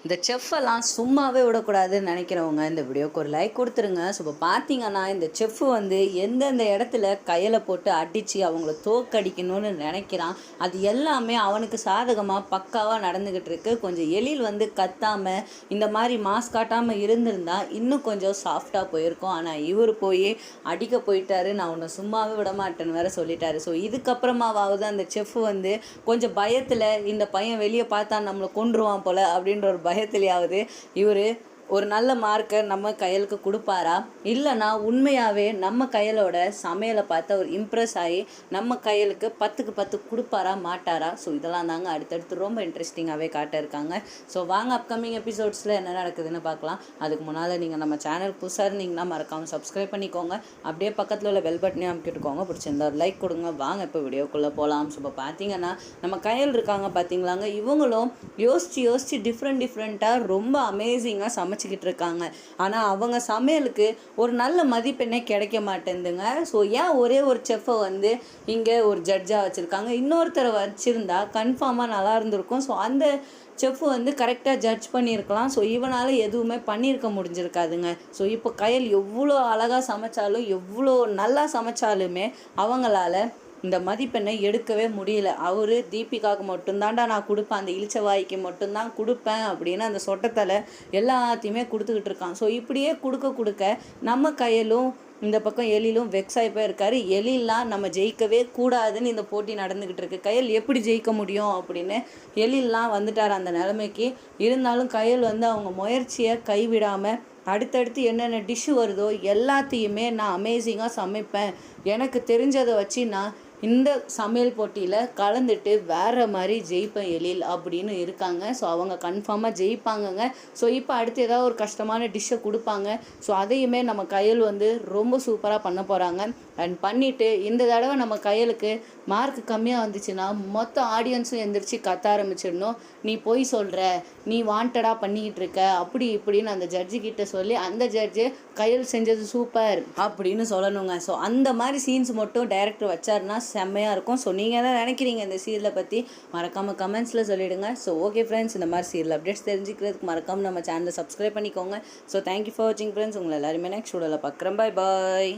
இந்த செஃப்பெல்லாம் சும்மாவே விடக்கூடாதுன்னு நினைக்கிறவங்க இந்த வீடியோக்கு ஒரு லைக் கொடுத்துருங்க. ஸோ இப்போ பார்த்தீங்கன்னா இந்த செஃப் வந்து எந்தெந்த இடத்துல கையில் போட்டு அடித்து அவங்கள தோக்கடிக்கணும்னு நினைக்கிறான், அது எல்லாமே அவனுக்கு சாதகமாக பக்காவாக நடந்துக்கிட்டு இருக்கு. கொஞ்சம் எழில் வந்து கத்தாமல் இந்த மாதிரி மாஸ்க் காட்டாமல் இருந்திருந்தா இன்னும் கொஞ்சம் சாஃப்டாக போயிருக்கும். ஆனால் இவர் போய் அடிக்க போயிட்டாரு, நான் உன்னை சும்மாவே விட மாட்டேன்னு வேற சொல்லிட்டாரு. ஸோ இதுக்கப்புறமாவது அந்த செஃப் வந்து கொஞ்சம் பயத்தில் இந்த பையன் வெளியே பார்த்தா நம்மளை கொன்றுவான் போல் அப்படின்ற ஒரு பயத்திலேயாவது இவர் ஒரு நல்ல மார்க்கை நம்ம கையலுக்கு கொடுப்பாரா, இல்லைனா உண்மையாகவே நம்ம கையலோட சமையலை பார்த்து அவர் இம்ப்ரெஸ் ஆகி நம்ம கையலுக்கு 10க்கு 10 கொடுப்பாரா மாட்டாரா? ஸோ இதெல்லாம் தாங்க அடுத்தடுத்து ரொம்ப இன்ட்ரெஸ்டிங்காகவே காட்ட இருக்காங்க. ஸோ வாங்க அப்கமிங் எபிசோட்ஸில் என்ன நடக்குதுன்னு பார்க்கலாம். அதுக்கு முன்னால் நீங்கள் நம்ம சேனல் புதுசாக இருந்தீங்கன்னா மறக்காமல் சப்ஸ்கிரைப் பண்ணிக்கோங்க. அப்படியே பக்கத்தில் உள்ள பெல் பட்டனையும் அமைக்கிட்டுக்கோங்க. பிடிச்சிருந்தா ஒரு லைக் கொடுங்க. வாங்க இப்போ வீடியோக்குள்ளே போகலாம். ஸோ இப்போ பார்த்தீங்கன்னா நம்ம கையல் இருக்காங்க பார்த்தீங்களாங்க, இவங்களும் யோசித்து டிஃப்ரெண்ட்டாக ரொம்ப அமேசிங்காக சமைச்சிக்கிட்டு இருக்காங்க. ஆனால் அவங்க சமையலுக்கு ஒரு நல்ல மதிப்பெண்ணே கிடைக்க மாட்டேங்குதுங்க. ஸோ ஏன் ஒரே ஒரு செஃப்பை வந்து இங்கே ஒரு ஜட்ஜாக வச்சுருக்காங்க, இன்னொருத்தரை வச்சுருந்தா கன்ஃபார்மாக நல்லா இருந்திருக்கும். ஸோ அந்த செஃப் வந்து கரெக்டாக ஜட்ஜ் பண்ணியிருக்கலாம். ஸோ இவனால் எதுவுமே பண்ணியிருக்க முடிஞ்சிருக்காதுங்க. ஸோ இப்போ கையல் எவ்வளோ அழகாக சமைச்சாலும் எவ்வளோ நல்லா சமைச்சாலுமே அவங்களால இந்த மதிப்பெண்ணை எடுக்கவே முடியல. அவர் தீபிகாவுக்கு மட்டும்தான்டா நான் கொடுப்பேன், அந்த இளிச்சவாய்க்கு மட்டும்தான் கொடுப்பேன் அப்படின்னு அந்த சொட்டத்தில் எல்லாத்தையுமே கொடுத்துக்கிட்டு இருக்கான். ஸோ இப்படியே கொடுக்க நம்ம கையிலும் இந்த பக்கம் எழிலும் வெக்ஸாகி போயிருக்காரு. எழிலாம் நம்ம ஜெயிக்கவே கூடாதுன்னு இந்த போட்டி நடந்துக்கிட்டு இருக்கு. கையல் எப்படி ஜெயிக்க முடியும் அப்படின்னு எழிலாம் வந்துட்டார் அந்த நிலைமைக்கு. இருந்தாலும் கையல் வந்து அவங்க முயற்சியை கைவிடாமல் அடுத்தடுத்து என்னென்ன டிஷ்ஷு வருதோ எல்லாத்தையுமே நான் அமேசிங்காக சமைப்பேன், எனக்கு தெரிஞ்சதை வச்சு நான் இந்த சமையல் போட்டியில் கலந்துட்டு வேறு மாதிரி ஜெயிப்பேன் எழில் அப்படின்னு இருக்காங்க. ஸோ அவங்க கன்ஃபார்மாக ஜெயிப்பாங்கங்க. ஸோ இப்போ அடுத்து ஏதாவது ஒரு கஷ்டமான டிஷ்ஷை கொடுப்பாங்க. ஸோ அதையுமே நம்ம கையல் வந்து ரொம்ப சூப்பராக பண்ண போகிறாங்க. அண்ட் பண்ணிவிட்டு இந்த தடவை நம்ம கையலுக்கு மார்க் கம்மியாக வந்துச்சுன்னா மொத்த ஆடியன்ஸும் எந்திரிச்சு கத்த ஆரம்பிச்சிடணும், நீ போய் சொல்கிற, நீ வாண்டடாக பண்ணிக்கிட்டு இருக்க அப்படி இப்படின்னு அந்த ஜட்ஜுக்கிட்ட சொல்லி அந்த ஜட்ஜு கையல் செஞ்சது சூப்பர் அப்படின்னு சொல்லணுங்க. ஸோ அந்த மாதிரி சீன்ஸ் மட்டும் டைரக்டர் வச்சாருன்னா செம்மையாக இருக்கும். ஸோ நீங்கள் என்ன நினைக்கிறீங்க இந்த சீரியலை பற்றி மறக்காமல் கமெண்ட்ஸில் சொல்லிவிடுங்க. ஸோ ஓகே ஃப்ரெண்ட்ஸ், இந்த மாதிரி சீரியல் அப்டேட்ஸ் தெரிஞ்சுக்கிறதுக்கு மறக்காமல் நம்ம சேனலை சப்ஸ்கிரைப் பண்ணிக்கோங்க. ஸோ தேங்க்யூ ஃபார் வாட்சிங் ஃப்ரெண்ட்ஸ். உங்களை எல்லாருமே நெக்ஸ்ட் வீடியோவில் பார்க்குறேன். பாய்.